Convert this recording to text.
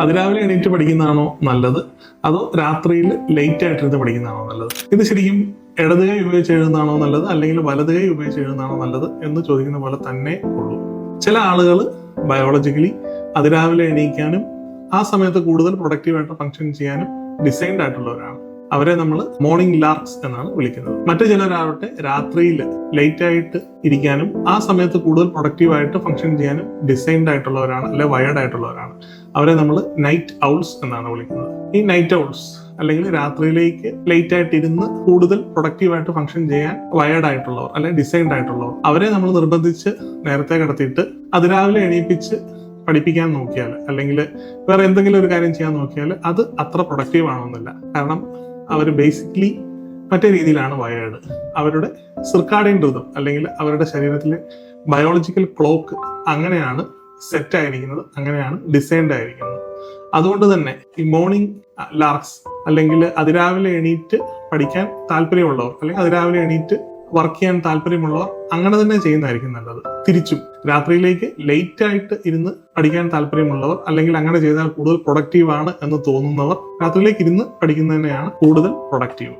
അതിരാവിലെ എണീറ്റ് പഠിക്കുന്നതാണോ നല്ലത്, അതോ രാത്രിയിൽ ലേറ്റ് ആയിട്ടിരുന്ന് പഠിക്കുന്നതാണോ നല്ലത്? ഇത് ശരിക്കും ഇടത് കൈ ഉപയോഗിച്ച് എഴുതുന്നതാണോ നല്ലത്, അല്ലെങ്കിൽ വലത് കൈ ഉപയോഗിച്ച് എഴുതുന്നതാണോ നല്ലത് എന്ന് ചോദിക്കുന്ന പോലെ തന്നെ ഉള്ളൂ. ചില ആളുകൾ ബയോളജിക്കലി അതിരാവിലെ എണീക്കാനും ആ സമയത്ത് കൂടുതൽ പ്രൊഡക്റ്റീവായിട്ട് ഫംഗ്ഷൻ ചെയ്യാനും ഡിസൈൻഡ് ആയിട്ടുള്ളവരാണ്. അവരെ നമ്മൾ മോർണിംഗ് ലാർക്സ് എന്നാണ് വിളിക്കുന്നത്. മറ്റു ചിലരാവട്ടെ രാത്രിയിൽ ലേറ്റ് ആയിട്ട് ഇരിക്കാനും ആ സമയത്ത് കൂടുതൽ പ്രൊഡക്റ്റീവായിട്ട് ഫംഗ്ഷൻ ചെയ്യാനും ഡിസൈൻഡ് ആയിട്ടുള്ളവരാണ്, അല്ലെ വയേർഡ് ആയിട്ടുള്ളവരാണ്. അവരെ നമ്മൾ നൈറ്റ് ഔൾസ് എന്നാണ് വിളിക്കുന്നത്. ഈ നൈറ്റ് ഔൾസ് അല്ലെങ്കിൽ രാത്രിയിലേക്ക് ലേറ്റ് ആയിട്ട് ഇരുന്ന് കൂടുതൽ പ്രൊഡക്റ്റീവായിട്ട് ഫംഗ്ഷൻ ചെയ്യാൻ വയേർഡ് ആയിട്ടുള്ളവർ അല്ലെങ്കിൽ ഡിസൈൻഡ് ആയിട്ടുള്ളവർ, അവരെ നമ്മൾ നിർബന്ധിച്ച് നേരത്തെ കിടത്തിയിട്ട് അതിരാവിലെ എണീപ്പിച്ച് പഠിപ്പിക്കാൻ നോക്കിയാൽ അല്ലെങ്കിൽ വേറെ എന്തെങ്കിലും ഒരു കാര്യം ചെയ്യാൻ നോക്കിയാൽ അത് അത്ര പ്രൊഡക്റ്റീവ് ആണെന്നില്ല. കാരണം അവർ ബേസിക്കലി മറ്റേ രീതിയിലാണ് വയേർഡ്. അവരുടെ സിർക്കാഡിയൻ റിതം അല്ലെങ്കിൽ അവരുടെ ശരീരത്തിലെ ബയോളജിക്കൽ ക്ലോക്ക് അങ്ങനെയാണ് സെറ്റ് ആയിരിക്കുന്നത്, അങ്ങനെയാണ് ഡിസൈൻഡ് ആയിരിക്കുന്നത്. അതുകൊണ്ട് തന്നെ ഈ മോർണിംഗ് ലാർക്സ് അല്ലെങ്കിൽ അതിരാവിലെ എണീറ്റ് പഠിക്കാൻ താല്പര്യമുള്ളവർ അല്ലെങ്കിൽ അതിരാവിലെ എണീറ്റ് വർക്ക് ചെയ്യാൻ താല്പര്യമുള്ളവർ അങ്ങനെ തന്നെ ചെയ്യുന്നതായിരിക്കും നല്ലത്. തിരിച്ചും രാത്രിയിലേക്ക് ലേറ്റ് ആയിട്ട് ഇരുന്ന് പഠിക്കാൻ താല്പര്യമുള്ളവർ അല്ലെങ്കിൽ അങ്ങനെ ചെയ്താൽ കൂടുതൽ പ്രൊഡക്റ്റീവ് ആണ് എന്ന് തോന്നുന്നവർ രാത്രിയിലേക്ക് ഇരുന്ന് പഠിക്കുന്നത് തന്നെയാണ് കൂടുതൽ പ്രൊഡക്റ്റീവ്.